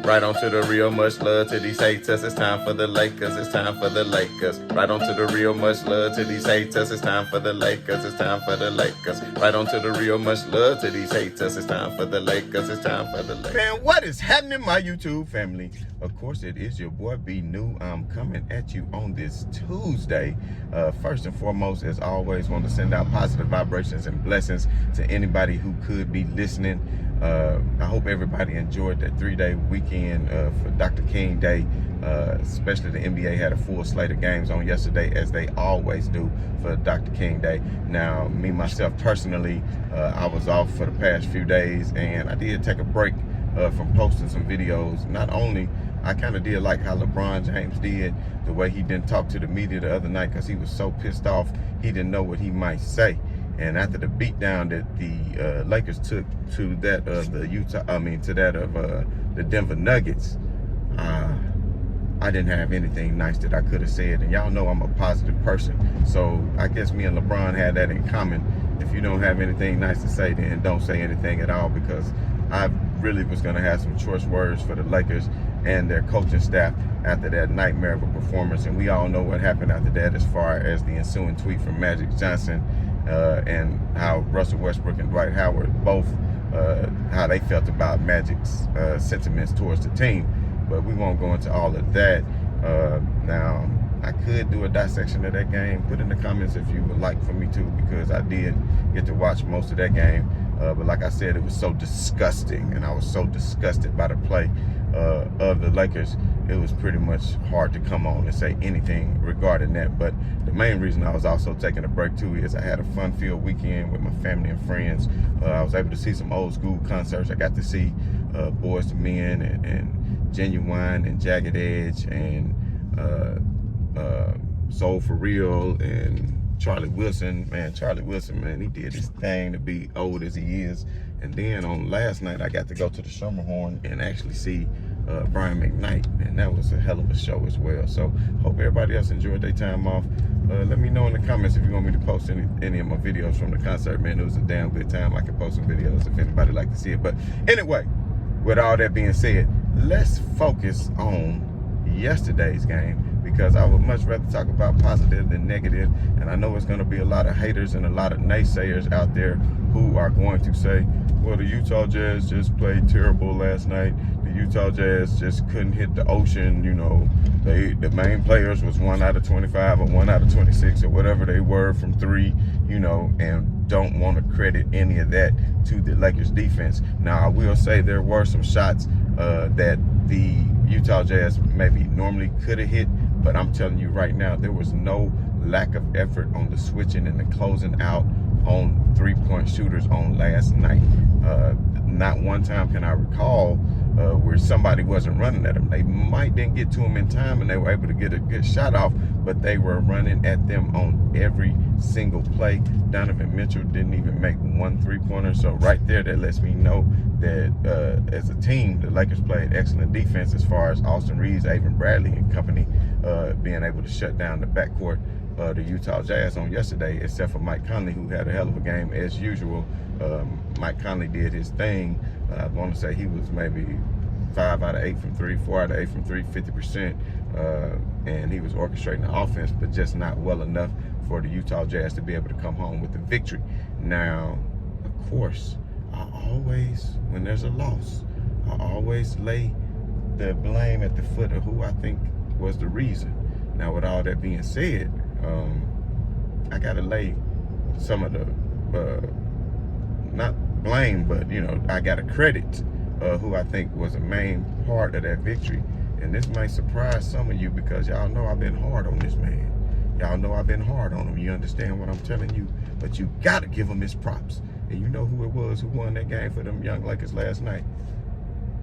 Right on to the real, much love to these haters. It's time for the Lakers, it's time for the Lakers. Right on to the real, much love to these haters. It's time for the Lakers, it's time for the Lakers. Right on to the real, much love to these haters. It's time for the Lakers, it's time for the Lakers. Man, what is happening, my YouTube family? Of course, it is your boy B New. I'm coming at you on this Tuesday. First and foremost, as always, want to send out positive vibrations and blessings to anybody who could be listening. I hope everybody enjoyed that 3-day weekend for Dr. King Day. Especially the NBA had a full slate of games on yesterday, as they always do for Dr. King Day. Now, me, myself, personally, I was off for the past few days, and I did take a break from posting some videos. Not only, I kind of did like how LeBron James did, the way he didn't talk to the media the other night because he was so pissed off, he didn't know what he might say. And after the beatdown that the Lakers took to that of the the Denver Nuggets, I didn't have anything nice that I could have said. And y'all know I'm a positive person, so I guess me and LeBron had that in common. If you don't have anything nice to say, then don't say anything at all, because I really was going to have some choice words for the Lakers and their coaching staff after that nightmare of a performance. And we all know what happened after that, as far as the ensuing tweet from Magic Johnson, and how Russell Westbrook and Dwight Howard both, how they felt about Magic's sentiments towards the team. But we won't go into all of that. Now, I could do a dissection of that game. Put in the comments if you would like for me to, because I did get to watch most of that game. But like I said, it was so disgusting, and I was so disgusted by the play of the Lakers. It was pretty much hard to come on and say anything regarding that. But the main reason I was also taking a break too is I had a fun-filled weekend with my family and friends. I was able to see some old school concerts. I got to see Boyz II Men and Genuine and Jagged Edge and Soul For Real and Charlie Wilson. Man, Charlie Wilson, man, he did his thing to be old as he is. And then on last night, I got to go to the Schermerhorn and actually see Brian McKnight, and that was a hell of a show as well. So hope everybody else enjoyed their time off. Let me know in the comments if you want me to post any of my videos from the concert. Man, it was a damn good time. I can post some videos if anybody like to see it. But anyway, with all that being said, let's focus on yesterday's game, because I would much rather talk about positive than negative. And I know it's going to be a lot of haters and a lot of naysayers out there who are going to say, well, the Utah Jazz just played terrible last night. The Utah Jazz just couldn't hit the ocean. You know, the main players was 1 out of 25 or 1 out of 26 or whatever they were from 3, you know, and don't want to credit any of that to the Lakers defense. Now, I will say there were some shots that the Utah Jazz maybe normally could have hit, but I'm telling you right now, there was no lack of effort on the switching and the closing out on three-point shooters on last night. Not one time can I recall where somebody wasn't running at them. They might didn't get to them in time and they were able to get a good shot off, but they were running at them on every single play. Donovan Mitchell didn't even make 1 3-pointer. So right there, that lets me know that as a team, the Lakers played excellent defense, as far as Austin Reeves, Avery Bradley and company being able to shut down the backcourt the Utah Jazz on yesterday, except for Mike Conley, who had a hell of a game as usual. Mike Conley did his thing. I want to say he was maybe 5 out of 8 from 3, 4 out of 8 from 3, 50%. And he was orchestrating the offense, but just not well enough for the Utah Jazz to be able to come home with the victory. Now, of course, I always, when there's a loss, I always lay the blame at the foot of who I think was the reason. Now, with all that being said, I got to lay some of the, not blame, but, you know, I got to credit who I think was a main part of that victory. And this might surprise some of you, because y'all know I've been hard on this man. Y'all know I've been hard on him. You understand what I'm telling you? But you got to give him his props. And you know who it was who won that game for them young Lakers last night?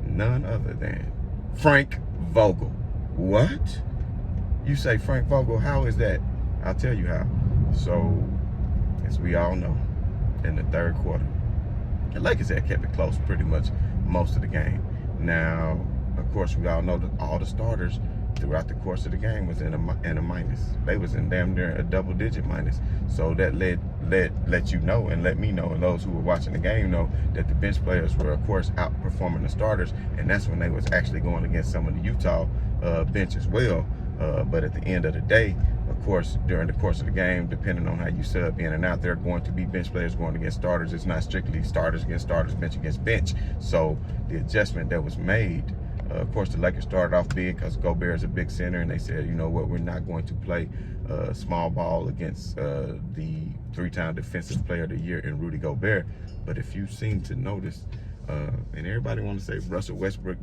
None other than Frank Vogel. What? You say Frank Vogel, how is that? I'll tell you how. So, as we all know, in the third quarter, the Lakers had kept it close pretty much most of the game. Now, of course, we all know that all the starters throughout the course of the game was in a minus. They was in damn near a double-digit minus. So that let you know and let me know, and those who were watching the game know, that the bench players were, of course, outperforming the starters, and that's when they was actually going against some of the Utah bench as well. But at the end of the day, of course, during the course of the game, depending on how you sub in and out, there are going to be bench players going against starters. It's not strictly starters against starters, bench against bench. So the adjustment that was made, of course, the Lakers started off big because Gobert is a big center, and they said, you know what, we're not going to play small ball against the 3-time defensive player of the year in Rudy Gobert. But if you seem to notice, and everybody want to say Russell Westbrook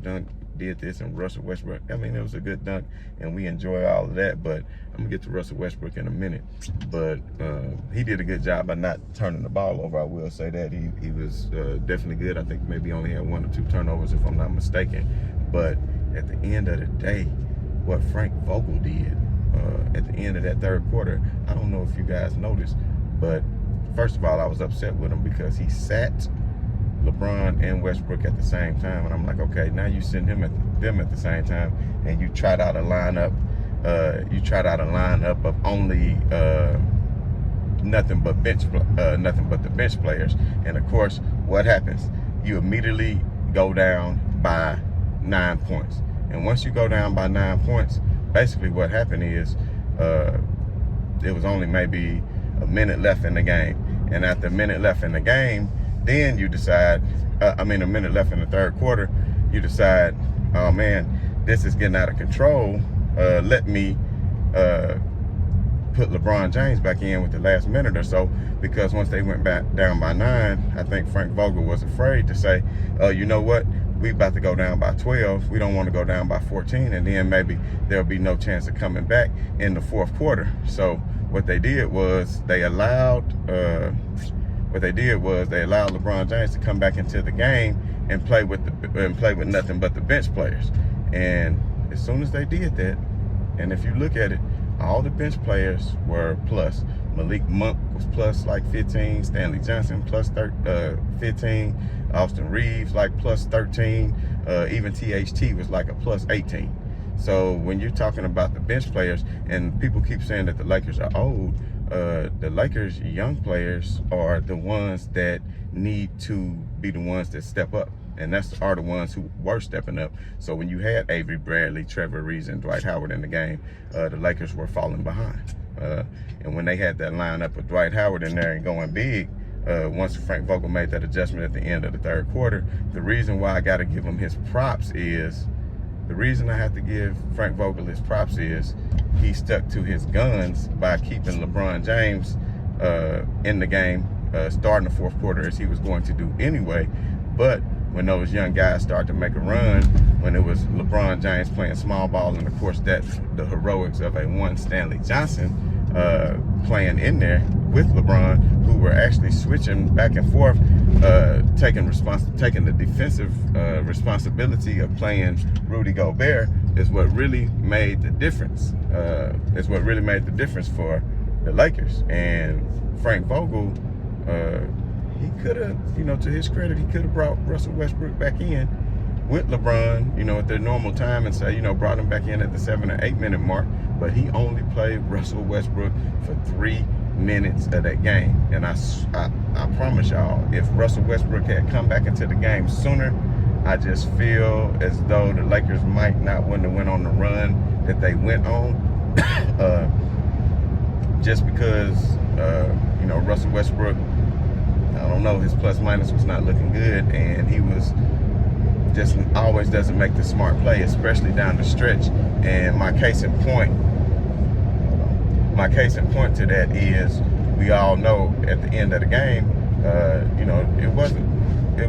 did this and Russell Westbrook, I mean, it was a good dunk and we enjoy all of that, but I'm gonna get to Russell Westbrook in a minute. But he did a good job by not turning the ball over, I will say that. He was definitely good. I think maybe only had 1 or 2 turnovers if I'm not mistaken. But at the end of the day, what Frank Vogel did at the end of that third quarter, I don't know if you guys noticed, but first of all, I was upset with him because he sat LeBron and Westbrook at the same time, and I'm like, okay, now you send them at the same time, and you tried out a lineup. You tried out a lineup of only nothing but the bench players, and of course, what happens? You immediately go down by 9 points, and once you go down by 9 points, basically what happened is it was only maybe a minute left in the game, and after a minute left in the game, then you decide, a minute left in the third quarter, you decide, oh man, this is getting out of control. Let me put LeBron James back in with the last minute or so, because once they went back down by 9, I think Frank Vogel was afraid to say, you know what, we about to go down by 12. We don't want to go down by 14, and then maybe there'll be no chance of coming back in the fourth quarter. So what they did was they allowed LeBron James to come back into the game and play with nothing but the bench players. And as soon as they did that, and if you look at it, all the bench players were plus. Malik Monk was plus like 15, Stanley Johnson plus 15, Austin Reeves like plus 13, even THT was like a plus 18. So when you're talking about the bench players, and people keep saying that the Lakers are old, the Lakers' young players are the ones that need to be the ones that step up, and are the ones who were stepping up. So when you had Avery Bradley, Trevor Reeves, and Dwight Howard in the game, the Lakers were falling behind. And when they had that lineup with Dwight Howard in there and going big, once Frank Vogel made that adjustment at the end of the third quarter, the reason why I got to give him his props is, the reason I have to give Frank Vogel his props is he stuck to his guns by keeping LeBron James in the game, starting the fourth quarter as he was going to do anyway. But when those young guys started to make a run, when it was LeBron James playing small ball, and of course that's the heroics of a one Stanley Johnson playing in there with LeBron, who were actually switching back and forth, taking the defensive responsibility of playing Rudy Gobert, is what really made the difference. Is what really made the difference for the Lakers. And Frank Vogel, he could have, to his credit, he could have brought Russell Westbrook back in with LeBron, at their normal time, and say, brought him back in at the 7 or 8 minute mark. But he only played Russell Westbrook for 3 minutes of that game. And I promise y'all, if Russell Westbrook had come back into the game sooner, I just feel as though the Lakers might not wouldn't have went on the run that they went on. Just because, Russell Westbrook, I don't know, his plus minus was not looking good, and he was just always doesn't make the smart play, especially down the stretch. And my case in point to that is, we all know at the end of the game, it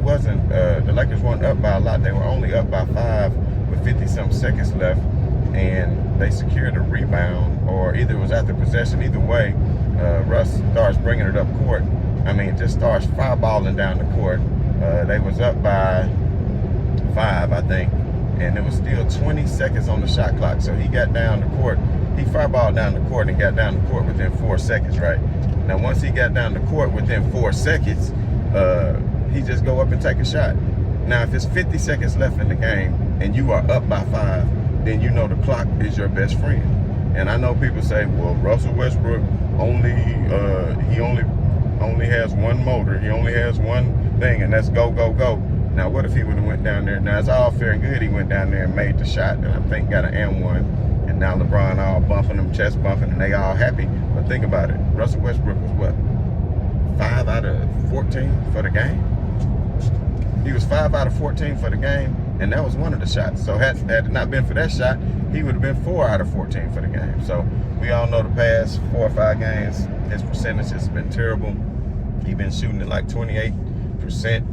wasn't the Lakers weren't up by a lot. They were only up by 5 with 50-some seconds left, and they secured a rebound, or either it was after possession. Either way, Russ starts bringing it up court. Just starts fireballing down the court. They was up by 5, I think, and it was still 20 seconds on the shot clock. So he got down the court. He fireballed down the court and got down the court within 4 seconds, right? Now, once he got down the court within 4 seconds, he just go up and take a shot. Now, if it's 50 seconds left in the game and you are up by 5, then you know the clock is your best friend. And I know people say, well, Russell Westbrook he only has one motor. He only has one thing, and that's go, go, go. Now, what if he would have went down there? Now, it's all fair and good. He went down there and made the shot, and I think got an M1. And now LeBron all bumping them, chest bumping, and they all happy. But think about it. Russell Westbrook was what? 5 out of 14 for the game? He was 5 out of 14 for the game, and that was one of the shots. So had it not been for that shot, he would have been 4 out of 14 for the game. So we all know the past 4 or 5 games, his percentage has been terrible. He's been shooting at like 28%.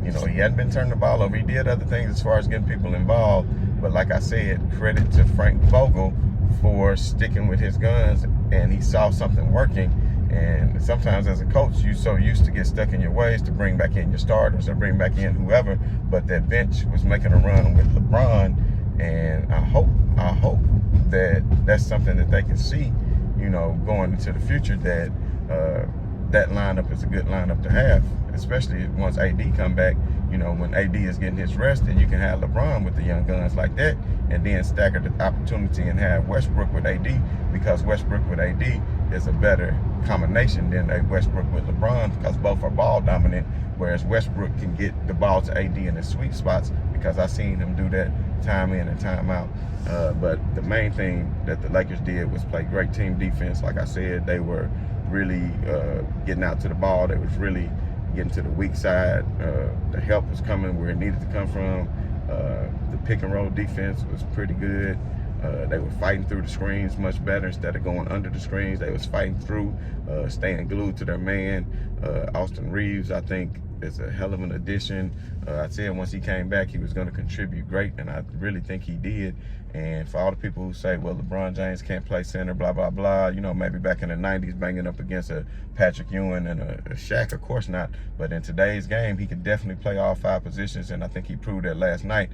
You know, he hadn't been turning the ball over. He did other things as far as getting people involved. But like I said, credit to Frank Vogel for sticking with his guns, and he saw something working. And sometimes as a coach, you're so used to get stuck in your ways to bring back in your starters or bring back in whoever. But that bench was making a run with LeBron, and I hope that that's something that they can see, you know, going into the future, that that lineup is a good lineup to have, especially once AD come back. You know, when AD is getting his rest, then you can have LeBron with the young guns like that, and then stagger the opportunity and have Westbrook with AD, because Westbrook with AD is a better combination than a Westbrook with LeBron, because both are ball dominant, whereas Westbrook can get the ball to AD in the sweet spots, because I've seen him do that time in and time out. But the main thing that the Lakers did was play great team defense. Like I said, they were really getting out to the ball. They was really getting to the weak side. The help was coming where it needed to come from. The pick and roll defense was pretty good. They were fighting through the screens much better instead of going under the screens. They was fighting through, staying glued to their man. Austin Reeves, I think, is a hell of an addition. I said once he came back, he was going to contribute great, and I really think he did. And for all the people who say, well, LeBron James can't play center, blah, blah, blah, you know, maybe back in the 90s banging up against a Patrick Ewing and a Shaq, of course not. But in today's game, he can definitely play all 5 positions, and I think he proved that last night.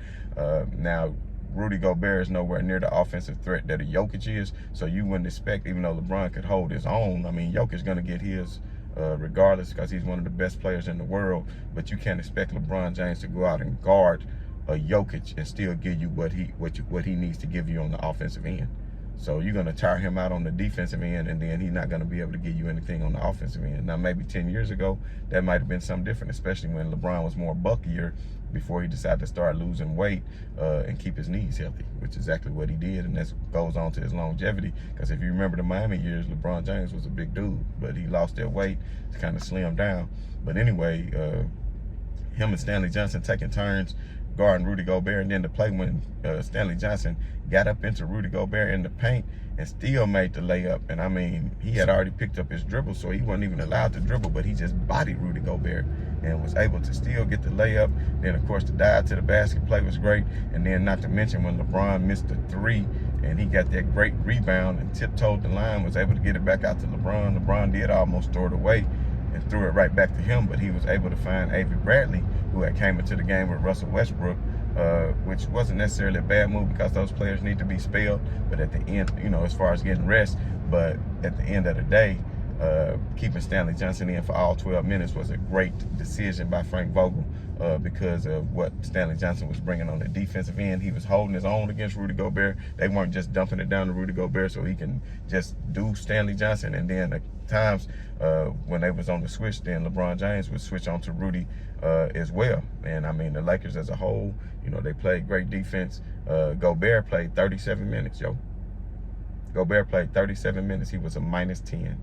Now, Rudy Gobert is nowhere near the offensive threat that a Jokic is, so you wouldn't expect, even though LeBron could hold his own, I mean, Jokic's going to get his regardless, because he's one of the best players in the world, but you can't expect LeBron James to go out and guard a Jokic and still give you what he needs to give you on the offensive end. So you're going to tire him out on the defensive end, and then he's not going to be able to give you anything on the offensive end. Now, maybe 10 years ago, that might have been something different, especially when LeBron was more bulkier before he decided to start losing weight and keep his knees healthy, which is exactly what he did, and that goes on to his longevity. Because if you remember the Miami years, LeBron James was a big dude, but he lost that weight to kind of slim down. But anyway, him and Stanley Johnson taking turns guarding Rudy Gobert, and then the play when Stanley Johnson got up into Rudy Gobert in the paint and still made the layup. And I mean, he had already picked up his dribble, so he wasn't even allowed to dribble, but he just bodied Rudy Gobert and was able to still get the layup. Then, of course, the dive to the basket play was great. And then not to mention when LeBron missed the 3 and he got that great rebound and tiptoed the line, was able to get it back out to LeBron. LeBron did almost throw it away and threw it right back to him, but he was able to find Avery Bradley, who had came into the game with Russell Westbrook, which wasn't necessarily a bad move because those players need to be spelled. But at the end, you know, as far as getting rest, but at the end of the day, keeping Stanley Johnson in for all 12 minutes was a great decision by Frank Vogel because of what Stanley Johnson was bringing on the defensive end. He was holding his own against Rudy Gobert. They weren't just dumping it down to Rudy Gobert so he can just do Stanley Johnson. And then at times when they was on the switch, then LeBron James would switch on to Rudy as well. And I mean, the Lakers as a whole, you know, they played great defense. Gobert played 37 minutes, yo. Gobert played 37 minutes. He was a -10.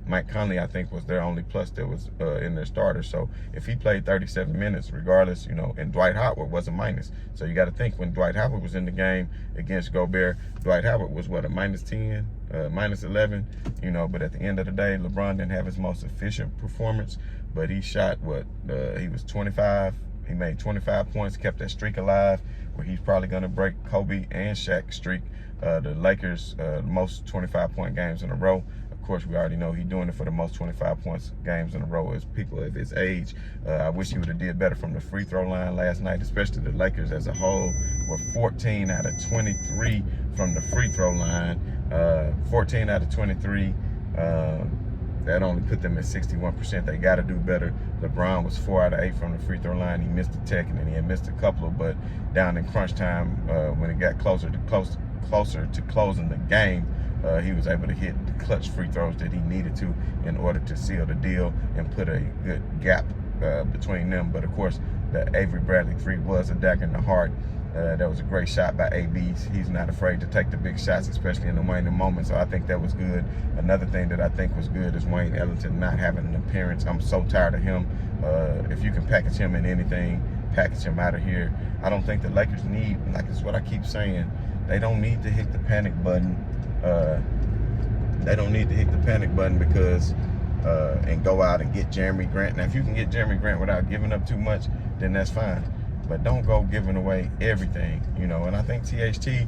Mike Conley, I think, was their only plus that was in their starter. So if he played 37 minutes, regardless, you know, and Dwight Howard was a minus. So you got to think, when Dwight Howard was in the game against Gobert, Dwight Howard was what, a -10, -11, you know. But at the end of the day, LeBron didn't have his most efficient performance, but he shot what, he was 25. He made 25 points, kept that streak alive, where he's probably going to break Kobe and Shaq's streak. The Lakers, most 25-point games in a row. Of course, we already know he's doing it for the most 25 points games in a row as people of his age. I wish he would have did better from the free throw line last night, especially the Lakers as a whole were 14 out of 23 from the free throw line. 14 out of 23. That only put them at 61%. They got to do better. LeBron was 4 out of 8 from the free throw line. He missed a tech, and then he had missed a couple. But down in crunch time, when it got closer to closing the game, he was able to hit the clutch free throws that he needed to in order to seal the deal and put a good gap between them. But of course, the Avery Bradley 3 was a dagger in the heart. That was a great shot by AB. He's not afraid to take the big shots, especially in the waning moment. So I think that was good. Another thing that I think was good is Wayne Ellington not having an appearance. I'm so tired of him. If you can package him in anything, package him out of here. I don't think the Lakers need, like it's what I keep saying, they don't need to hit the panic button. They don't need to hit the panic button because and go out and get Jeremy Grant. Now, if you can get Jeremy Grant without giving up too much, then that's fine. But don't go giving away everything, you know. And I think THT,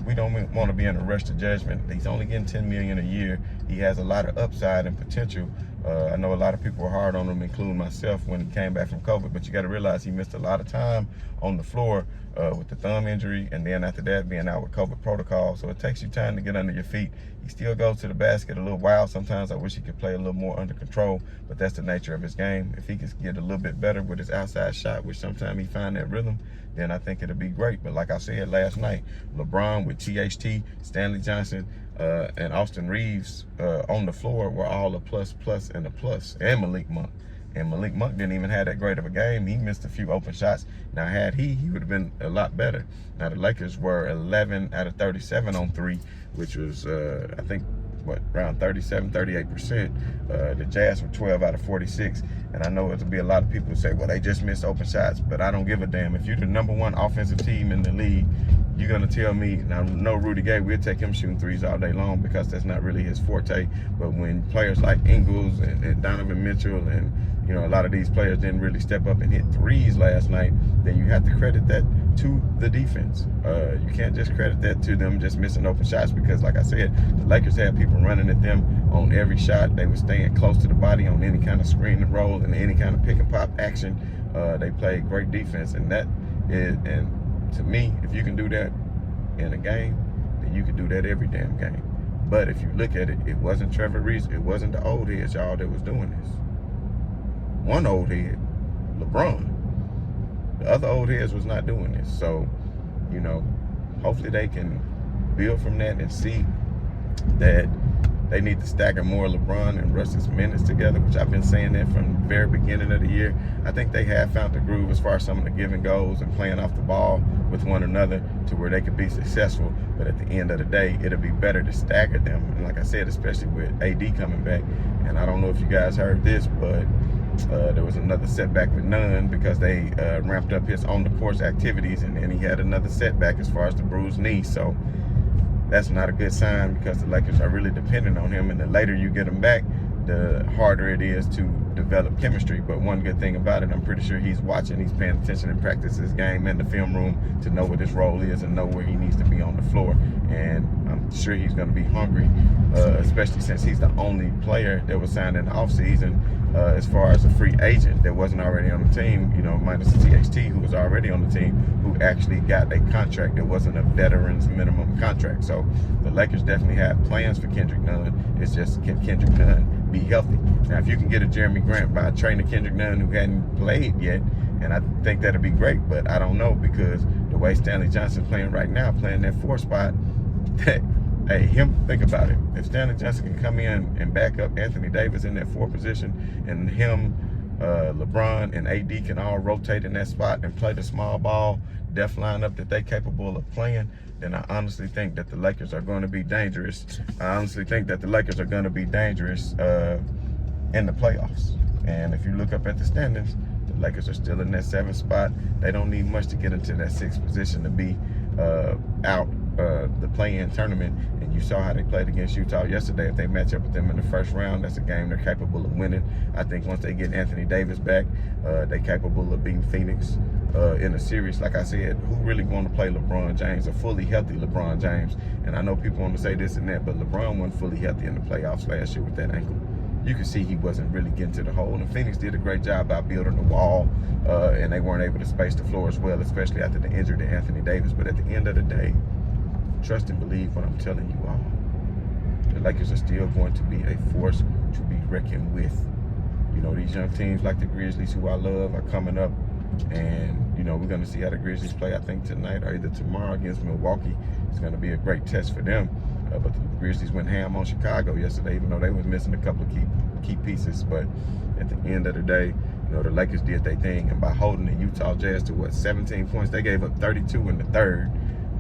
we don't want to be in a rush to judgment. He's only getting $10 million a year. He has a lot of upside and potential. I know a lot of people were hard on him, including myself, when he came back from COVID. But you got to realize he missed a lot of time on the floor with the thumb injury, and then after that being out with COVID protocol. So it takes you time to get under your feet. He still goes to the basket a little wild. Sometimes I wish he could play a little more under control, but that's the nature of his game. If he could get a little bit better with his outside shot, which sometimes he find that rhythm, then I think it'll be great. But like I said last night, LeBron with THT, Stanley Johnson, and Austin Reeves on the floor were all a plus, and a plus, and Malik Monk. And Malik Monk didn't even have that great of a game. He missed a few open shots. Now, had he would have been a lot better. Now, the Lakers were 11 out of 37 on 3, which was, I think, around 37, 38%. The Jazz were 12 out of 46. And I know it'll be a lot of people who say, well, they just missed open shots. But I don't give a damn. If you're the #1 offensive team in the league, you're going to tell me, now, no Rudy Gay, we'll take him shooting threes all day long because that's not really his forte. But when players like Ingles and Donovan Mitchell and, you know, a lot of these players didn't really step up and hit threes last night, then you have to credit that to the defense. You can't just credit that to them just missing open shots because, like I said, the Lakers had people running at them on every shot. They were staying close to the body on any kind of screen and roll and any kind of pick and pop action. They played great defense, and that is, and to me, if you can do that in a game, then you can do that every damn game. But if you look at it, it wasn't Trevor Reese, it wasn't the old heads, y'all, that was doing this. One old head, LeBron. The other old heads was not doing this. So, you know, hopefully they can build from that and see that they need to stagger more LeBron and Russ's minutes together, which I've been saying that from the very beginning of the year. I think they have found the groove as far as some of the give and goes and playing off the ball with one another to where they could be successful. But at the end of the day, it'll be better to stagger them. And like I said, especially with AD coming back. And I don't know if you guys heard this, but there was another setback with Nunn because they ramped up his on-the-court activities, and then he had another setback as far as the bruised knee. So that's not a good sign because the Lakers are really dependent on him, and the later you get him back, the harder it is to develop chemistry. But one good thing about it, I'm pretty sure he's watching, he's paying attention and practicing his game in the film room to know what his role is and know where he needs to be on the floor. And I'm sure he's going to be hungry, especially since he's the only player that was signed in the offseason as far as a free agent that wasn't already on the team, you know, minus THT, who was already on the team, who actually got a contract that wasn't a veteran's minimum contract. So the Lakers definitely have plans for Kendrick Nunn. It's just, can Kendrick Nunn be healthy? Now, if you can get a Jeremy Grant by training Kendrick Nunn who hadn't played yet, and I think that'd be great, but I don't know because the way Stanley Johnson's playing right now, playing that 4 spot, that, hey, think about it. If Stanley Johnson can come in and back up Anthony Davis in that 4 position, and him, LeBron, and AD can all rotate in that spot and play the small ball, def lineup that they're capable of playing, then I honestly think that the Lakers are going to be dangerous. I honestly think that the Lakers are going to be dangerous in the playoffs. And if you look up at the standings, the Lakers are still in that 7th spot. They don't need much to get into that 6th position to be out the play-in tournament. And you saw how they played against Utah yesterday. If they match up with them in the first round, that's a game they're capable of winning. I think once they get Anthony Davis back, they're capable of beating Phoenix in a series. Like I said, who really want to play LeBron James, a fully healthy LeBron James? And I know people want to say this and that, but LeBron wasn't fully healthy in the playoffs last year with that ankle. You could see he wasn't really getting to the hole. And Phoenix did a great job by building the wall, and they weren't able to space the floor as well, especially after the injury to Anthony Davis. But at the end of the day, trust and believe what I'm telling you all. The the Lakers are still going to be a force to be reckoned with. You know, these young teams like the Grizzlies, who I love, are coming up. And, you know, we're going to see how the Grizzlies play, I think, tonight or either tomorrow against Milwaukee. It's going to be a great test for them. But the Grizzlies went ham on Chicago yesterday, even though they was missing a couple of key pieces. But at the end of the day, you know, the Lakers did their thing. And by holding the Utah Jazz to, 17 points, they gave up 32 in the third.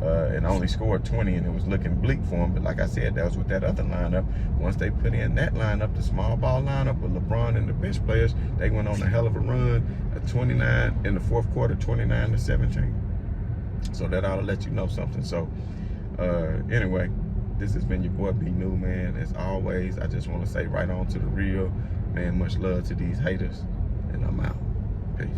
And only scored 20, and it was looking bleak for them. But like I said, that was with that other lineup. Once they put in that lineup, the small ball lineup with LeBron and the bench players, they went on a hell of a run. 29 in the fourth quarter, 29-17. So that ought to let you know something. So anyway, this has been your boy B New, man. As always, I just want to say right on to the real, man. Much love to these haters, and I'm out. Peace.